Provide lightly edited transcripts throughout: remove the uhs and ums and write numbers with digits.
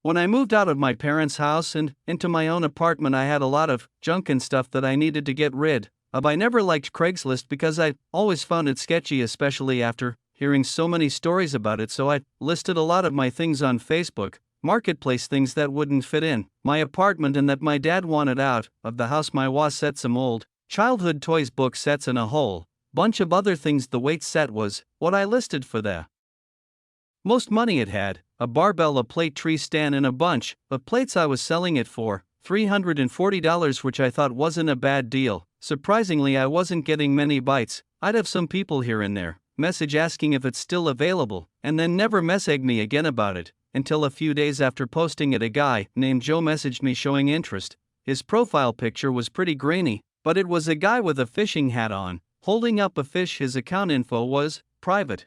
When I moved out of my parents' house and into my own apartment, I had a lot of junk and stuff that I needed to get rid of. I never liked Craigslist because I always found it sketchy, especially after hearing so many stories about it, so I listed a lot of my things on Facebook Marketplace, things that wouldn't fit in my apartment and that my dad wanted out of the house. My wa set some old childhood toys, book sets, and a whole bunch of other things. The weight set was what I listed for the most money it had, a barbell, a plate tree stand, and a bunch of plates. I was selling it for $340, which I thought wasn't a bad deal. Surprisingly, I wasn't getting many bites. I'd have some people here and there message asking if it's still available, and then never message me again about it, until a few days after posting it, a guy named Joe messaged me showing interest. His profile picture was pretty grainy, but it was a guy with a fishing hat on, holding up a fish. His account info was private.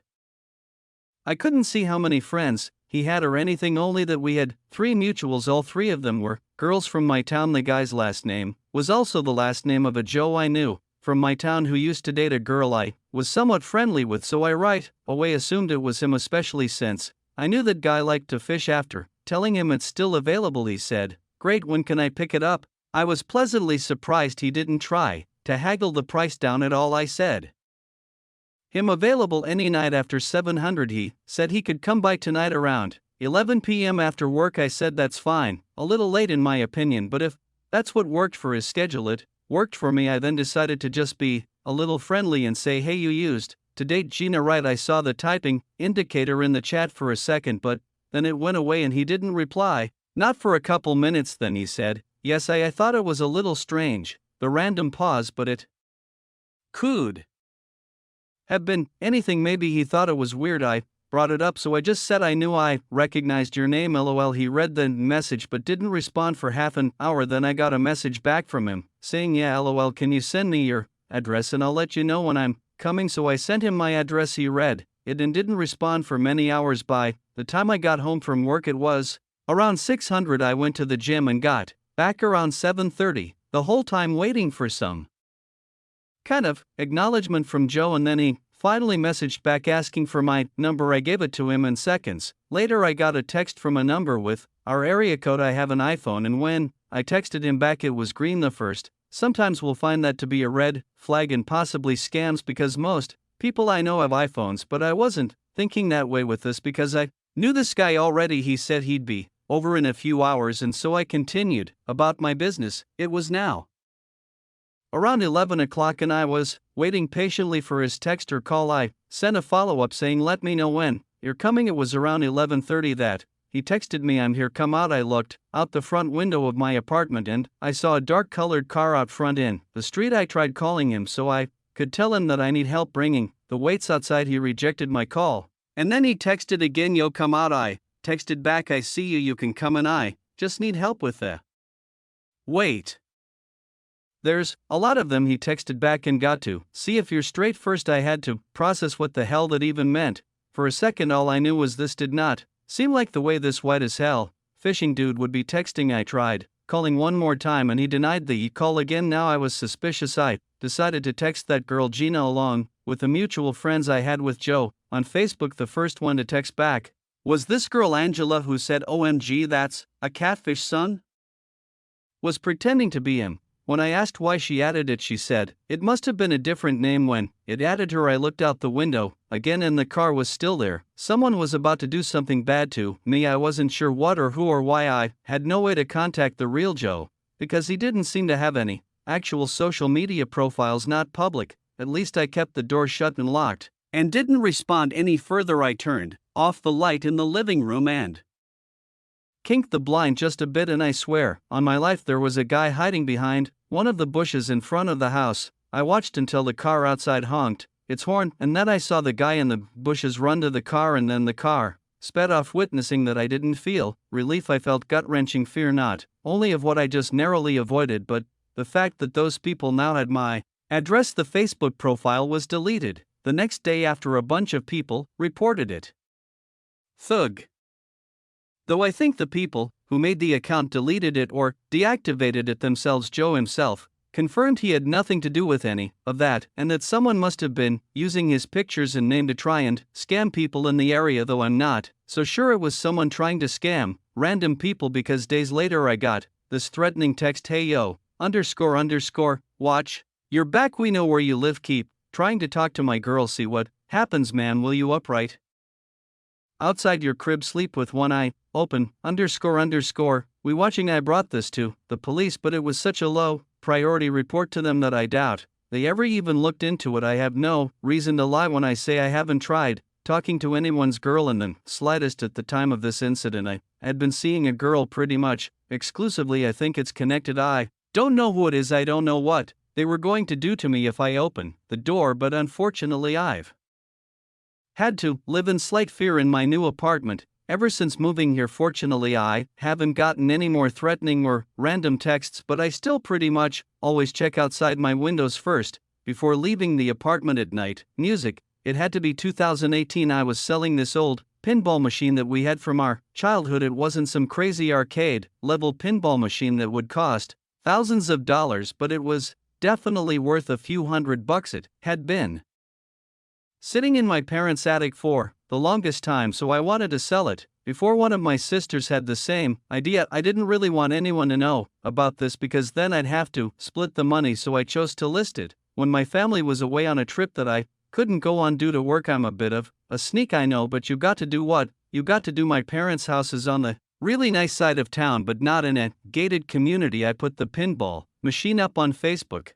I couldn't see how many friends he had or anything, only that we had 3 mutuals. All 3 of them were girls from my town. The guy's last name was also the last name of a Joe I knew from my town who used to date a girl I was somewhat friendly with, so I right away assumed it was him, especially since I knew that guy liked to fish. After telling him it's still available, he said, "Great, when can I pick it up?" I was pleasantly surprised he didn't try to haggle the price down at all. I said him available any night after 700. He said he could come by tonight around 11 p.m. after work. I said that's fine, a little late in my opinion, but if that's what worked for his schedule, it worked for me. I then decided to just be a little friendly and say, "Hey, you used to date Gina, right?" I saw the typing indicator in the chat for a second, but then it went away and he didn't reply. Not for a couple minutes, then he said, "Yes." I thought it was a little strange, the random pause, but it could have been anything. Maybe he thought it was weird I brought it up, so I just said I knew I recognized your name, lol. He read the message but didn't respond for half an hour. Then I got a message back from him saying, "Yeah, lol, can you send me your address and I'll let you know when I'm coming." So I sent him my address. He read it and didn't respond for many hours. By the time I got home from work, it was around 600. I went to the gym and got back around 7:30, the whole time waiting for some kind of acknowledgement from Joe, and then he finally messaged back asking for my number. I gave it to him, and seconds later I got a text from a number with our area code. I have an iPhone, and when I texted him back it was green. The first sometimes we'll find that to be a red flag and possibly scams, because most people I know have iPhones, but I wasn't thinking that way with this because I knew this guy already. He said he'd be over in a few hours, and so I continued about my business. It was now around 11 o'clock and I was waiting patiently for his text or call. I sent a follow-up saying, "Let me know when you're coming." It was around 11:30 that he texted me, "I'm here, come out." I looked out the front window of my apartment and I saw a dark-colored car out front in the street. I tried calling him so I could tell him that I need help bringing the weights outside. He rejected my call, and then he texted again, "Yo, come out." I texted back, "I see you can come, and I just need help with the weight. There's a lot of them." He texted back, "and got to see if you're straight first." I had to process what the hell that even meant. For a second all I knew was this did not seem like the way this white as hell fishing dude would be texting. I tried calling one more time and he denied the call again. Now I was suspicious. I decided to text that girl Gina along with the mutual friends I had with Joe on Facebook. The first one to text back was this girl Angela, who said, "OMG, that's a catfish, son." Was pretending to be him. When I asked why she added it, she said it must have been a different name when it added her. I looked out the window again and the car was still there. Someone was about to do something bad to me. I wasn't sure what or who or why. I had no way to contact the real Joe because he didn't seem to have any actual social media profiles, not public. At least I kept the door shut and locked and didn't respond any further. I turned off the light in the living room and kinked the blind just a bit, and I swear on my life there was a guy hiding behind one of the bushes in front of the house. I watched until the car outside honked its horn, and then I saw the guy in the bushes run to the car, and then the car sped off. Witnessing that, I didn't feel relief. I felt gut-wrenching fear, not only of what I just narrowly avoided, but the fact that those people now had my address. The Facebook profile was deleted the next day after a bunch of people reported it. Thug. Though I think the people who made the account deleted it or deactivated it themselves. Joe himself confirmed he had nothing to do with any of that, and that someone must have been using his pictures and name to try and scam people in the area, though I'm not so sure it was someone trying to scam random people because days later I got this threatening text, "Hey yo, __, watch. You're back, we know where you live, keep trying to talk to my girl, see what happens, man, will you upright? Outside your crib, sleep with one eye open, __. We watching." I brought this to the police, but it was such a low priority report to them that I doubt they ever even looked into it. I have no reason to lie when I say I haven't tried talking to anyone's girl in the slightest. At the time of this incident, I had been seeing a girl pretty much exclusively. I think it's connected. I don't know who it is, I don't know what they were going to do to me if I open the door, but unfortunately I've had to live in slight fear in my new apartment ever since moving here. Fortunately, I haven't gotten any more threatening or random texts, but I still pretty much always check outside my windows first before leaving the apartment at night. Music. It had to be 2018. I was selling this old pinball machine that we had from our childhood. It wasn't some crazy arcade level pinball machine that would cost thousands of dollars, but it was definitely worth a few $100. It had been sitting in my parents' attic for the longest time, so I wanted to sell it before one of my sisters had the same idea. I didn't really want anyone to know about this because then I'd have to split the money, so I chose to list it when my family was away on a trip that I couldn't go on due to work. I'm a bit of a sneak, I know, but you got to do what you got to do. My parents' house is on the really nice side of town, but not in a gated community. I put the pinball machine up on Facebook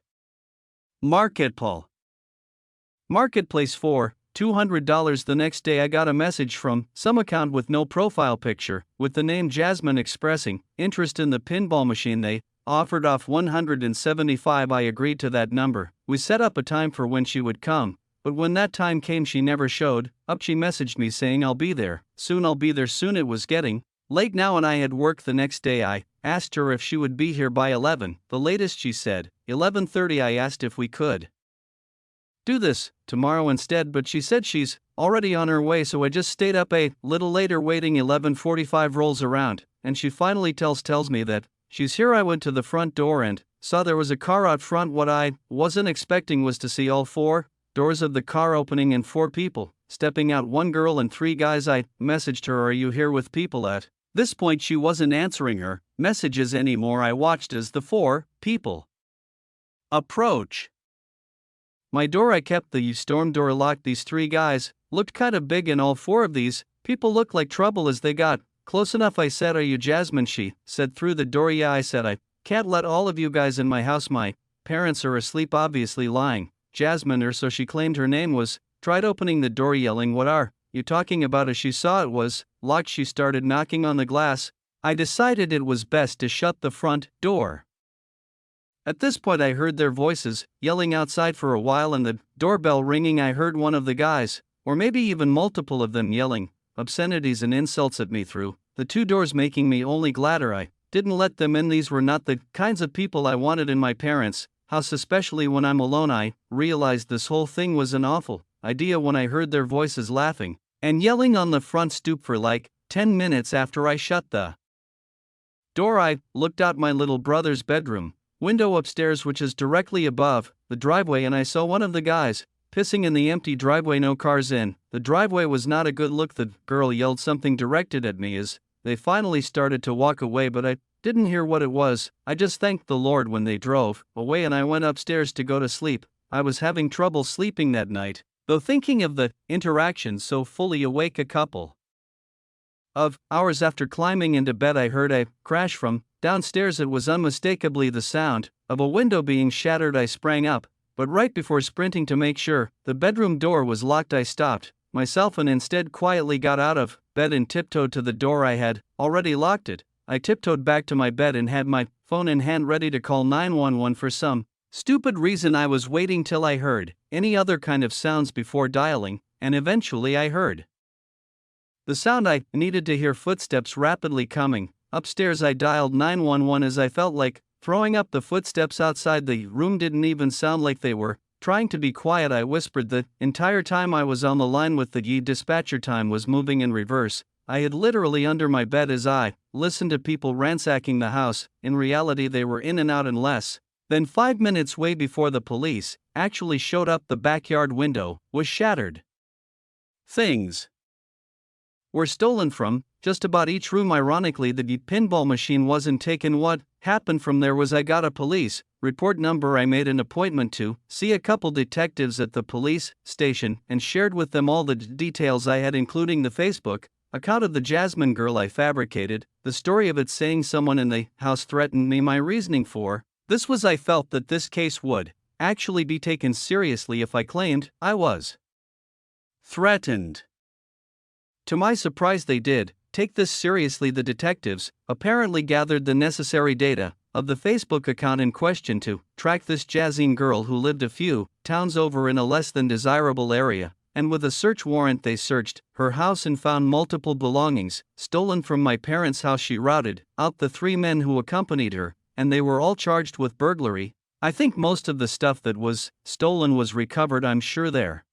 Marketplace for $200. The next day I got a message from some account with no profile picture, with the name Jasmine, expressing interest in the pinball machine. They offered off $175. I agreed to that number. We set up a time for when she would come, but when that time came she never showed up. She messaged me saying, I'll be there soon. It was getting late now and I had work the next day. I asked her if she would be here by 11, the latest. She said 11:30. I asked if we could do this tomorrow instead, but she said she's already on her way, so I just stayed up a little later waiting. 11:45 rolls around, and she finally tells me that she's here. I went to the front door and saw there was a car out front. What I wasn't expecting was to see all four doors of the car opening and four people stepping out, one girl and three guys. I messaged her, are you here with people? At this point she wasn't answering her messages anymore. I watched as the four people approach my door. I kept the storm door locked. These three guys looked kind of big, and all four of these people looked like trouble. As they got close enough, I said, are you Jasmine? She said through the door, yeah. I said, I can't let all of you guys in my house. My parents are asleep. Obviously lying. Jasmine, or so she claimed her name was, tried opening the door yelling, what are you talking about? As she saw it was locked, she started knocking on the glass. I decided it was best to shut the front door. At this point I heard their voices yelling outside for a while and the doorbell ringing. I heard one of the guys, or maybe even multiple of them, yelling obscenities and insults at me through the two doors, making me only gladder I didn't let them in. These were not the kinds of people I wanted in my parents' house, especially when I'm alone. I realized this whole thing was an awful idea when I heard their voices laughing and yelling on the front stoop for like 10 minutes after I shut the door. I looked out my little brother's bedroom window upstairs, which is directly above the driveway, and I saw one of the guys pissing in the empty driveway. No cars in the driveway was not a good look. The girl yelled something directed at me as they finally started to walk away, but I didn't hear what it was. I just thanked the Lord when they drove away and I went upstairs to go to sleep. I was having trouble sleeping that night, though, thinking of the interactions so fully awake. A couple of hours after climbing into bed, I heard a crash from downstairs. It was unmistakably the sound of a window being shattered. I sprang up, but right before sprinting to make sure the bedroom door was locked, I stopped myself and instead quietly got out of bed and tiptoed to the door. I had already locked it. I tiptoed back to my bed and had my phone in hand, ready to call 911. For some stupid reason, I was waiting till I heard any other kind of sounds before dialing, and eventually I heard the sound I needed to hear: footsteps rapidly coming upstairs. I dialed 911 as I felt like throwing up. The footsteps outside the room didn't even sound like they were trying to be quiet. I whispered the entire time I was on the line with the dispatcher. Time was moving in reverse. I hid literally under my bed as I listened to people ransacking the house. In reality, they were in and out in less than 5 minutes, way before the police actually showed up. The backyard window was shattered. Things were stolen from just about each room. Ironically, the pinball machine wasn't taken. What happened from there was I got a police report number. I made an appointment to see a couple detectives at the police station and shared with them all the details I had, including the Facebook account of the Jasmine girl I fabricated, the story of it saying someone in the house threatened me. My reasoning for this was I felt that this case would actually be taken seriously if I claimed I was threatened. To my surprise, they did take this seriously. The detectives apparently gathered the necessary data of the Facebook account in question to track this Jasmine girl who lived a few towns over in a less than desirable area, and with a search warrant they searched her house and found multiple belongings stolen from my parents' house. She routed out the 3 men who accompanied her, and they were all charged with burglary. I think most of the stuff that was stolen was recovered. I'm sure there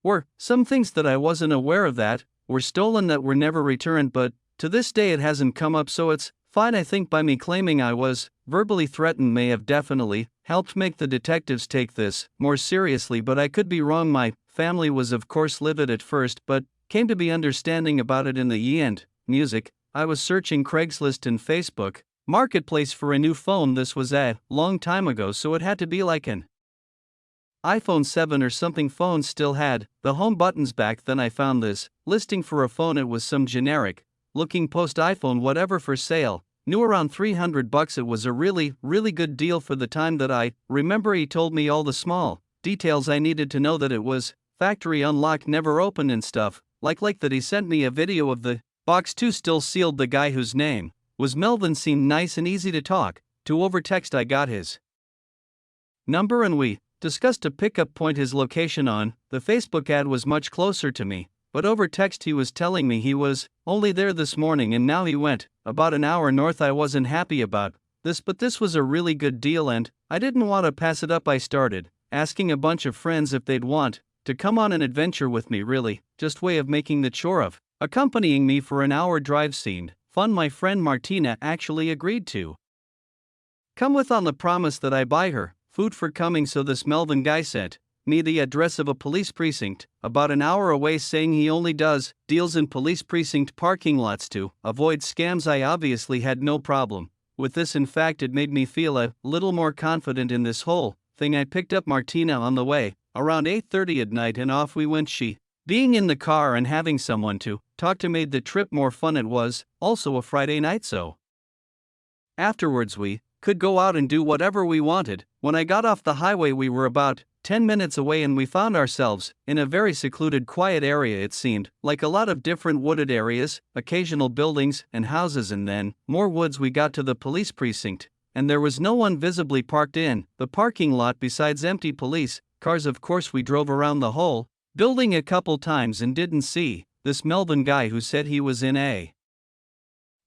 were some things that I wasn't aware of that were stolen that were never returned, but to this day it hasn't come up, so it's fine. I think by me claiming I was verbally threatened may have definitely helped make the detectives take this more seriously, but I could be wrong. My family was of course livid at first, but came to be understanding about it in the end. Music. I was searching Craigslist and Facebook Marketplace for a new phone. This was a long time ago, so it had to be like an iPhone 7 or something. Phones still had the home buttons back then. I found this listing for a phone. It was some generic looking post iPhone whatever for sale, new around $300. It was a really good deal for the time that I remember. He told me all the small details I needed to know, that it was factory unlocked, never opened and stuff like that. He sent me a video of the box too, still sealed. The guy whose name was Melvin seemed nice and easy to talk to over text. I got his number and we discussed a pickup point. His location on the Facebook ad was much closer to me, but over text he was telling me he was only there this morning and now he went about an hour north. I wasn't happy about this, but this was a really good deal and I didn't want to pass it up. I started asking a bunch of friends if they'd want to come on an adventure with me. Really, just way of making the chore of accompanying me for an hour drive seemed fun. My friend Martina actually agreed to come with on the promise that I buy her food for coming, so this Melvin guy sent me the address of a police precinct about an hour away, saying he only does deals in police precinct parking lots to avoid scams. I obviously had no problem with this. In fact, it made me feel a little more confident in this whole thing. I picked up Martina on the way around 8:30 at night and off we went. She being in the car and having someone to talk to made the trip more fun. It was also a Friday night, so afterwards we could go out and do whatever we wanted. When I got off the highway, we were about 10 minutes away and we found ourselves in a very secluded, quiet area. It seemed like a lot of different wooded areas, occasional buildings and houses, and then more woods. We got to the police precinct, and there was no one visibly parked in the parking lot besides empty police cars. Of course, we drove around the whole building a couple times and didn't see this Melvin guy who said he was in a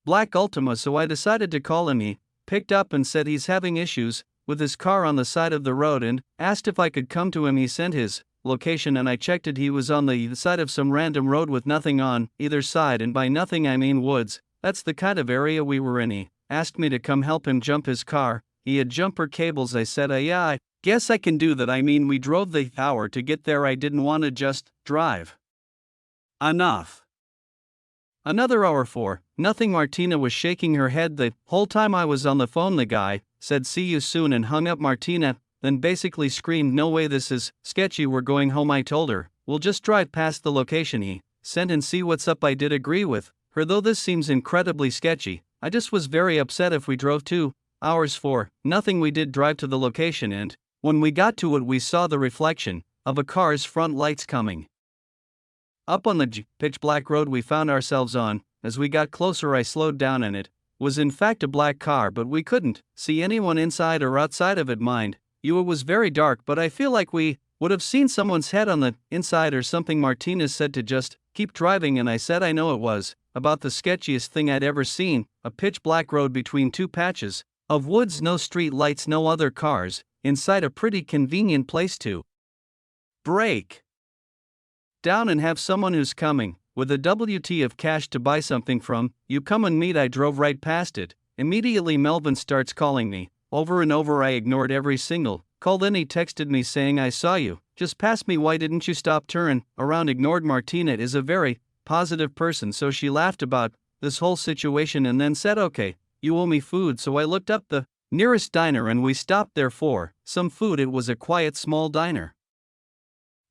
black Ultima, so I decided to call him. He picked up and said he's having issues with his car on the side of the road and asked if I could come to him. He sent his location and I checked it. He was on the side of some random road with nothing on either side, and by nothing I mean woods. That's the kind of area we were in. He asked me to come help him jump his car. He had jumper cables. I said, yeah, I guess I can do that. I mean, we drove the hour to get there. I didn't want to just drive enough. Another hour for nothing. Martina was shaking her head the whole time I was on the phone. The guy said see you soon and hung up. Martina then basically screamed, no way, this is sketchy, we're going home. I told her, we'll just drive past the location he sent and see what's up. I did agree with her, though this seems incredibly sketchy. I just was very upset if we drove 2 hours for nothing. We did drive to the location, and when we got to it we saw the reflection of a car's front lights coming up on the pitch black road we found ourselves on. As we got closer I slowed down and it was in fact a black car, but we couldn't see anyone inside or outside of it. Mind you, it was very dark, but I feel like we would have seen someone's head on the inside or something. Martinez said to just keep driving, and I said I know. It was about the sketchiest thing I'd ever seen. A pitch black road between 2 patches of woods, no street lights, no other cars inside. A pretty convenient place to break down and have someone who's coming with a WT of cash to buy something from you come and meet. I drove right past it. Immediately Melvin starts calling me over and over. I ignored every single call. Then he texted me saying I saw you just pass me, why didn't you stop? Turn around. Ignored. Martina is a very positive person, so she laughed about this whole situation and then said, "Okay, you owe me food." So I looked up the nearest diner and we stopped there for some food. It was a quiet small diner.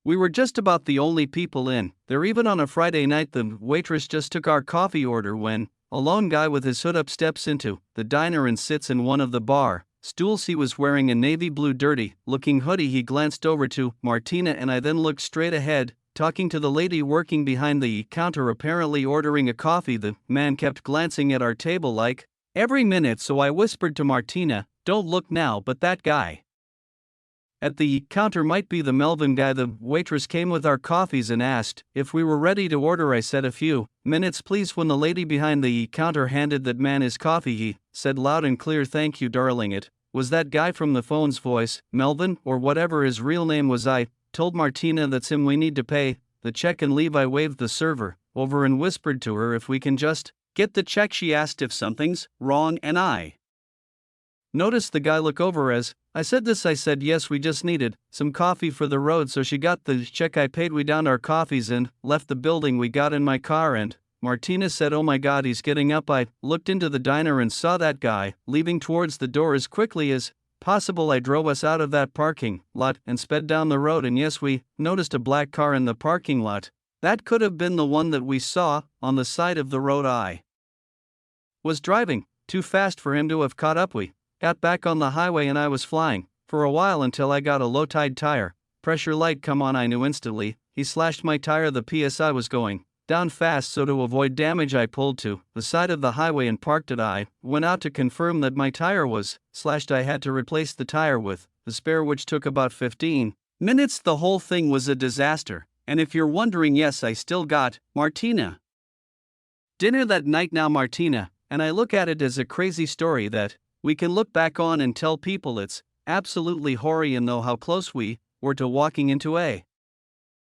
We were just about the only people in there. Even on a Friday night, the waitress just took our coffee order when a lone guy with his hood up steps into the diner and sits in one of the bar stools. He was wearing a navy blue dirty looking hoodie. He glanced over to Martina and I then looked straight ahead, talking to the lady working behind the counter, apparently ordering a coffee. The man kept glancing at our table like every minute, so I whispered to Martina, "Don't look now, but that guy at the counter might be the Melvin guy." The waitress came with our coffees and asked if we were ready to order. I said, "A few minutes please." When the lady behind the counter handed that man his coffee, he said loud and clear, "Thank you, darling." It was that guy from the phone's voice, Melvin, or whatever his real name was. I told Martina that's him. We need to pay the check and leave. I waved the server over and whispered to her if we can just get the check. She asked if something's wrong and I noticed the guy look over as I said this. I said yes, we just needed some coffee for the road. So she got the check. I paid. We downed our coffees and left the building. We got in my car and Martina said, "Oh my God, he's getting up." I looked into the diner and saw that guy leaving towards the door as quickly as possible. I drove us out of that parking lot and sped down the road, and yes, we noticed a black car in the parking lot. That could have been the one that we saw on the side of the road. I was driving too fast for him to have caught up. We got back on the highway and I was flying for a while until I got a low-tide tire pressure light come on. I knew instantly he slashed my tire. The PSI was going down fast, so to avoid damage I pulled to the side of the highway and parked it. I went out to confirm that my tire was slashed. I had to replace the tire with the spare, which took about 15 minutes. The whole thing was a disaster. And if you're wondering, yes, I still got Martina dinner that night. Now Martina and I look at it as a crazy story that we can look back on and tell people it's absolutely horrid, and know how close we were to walking into a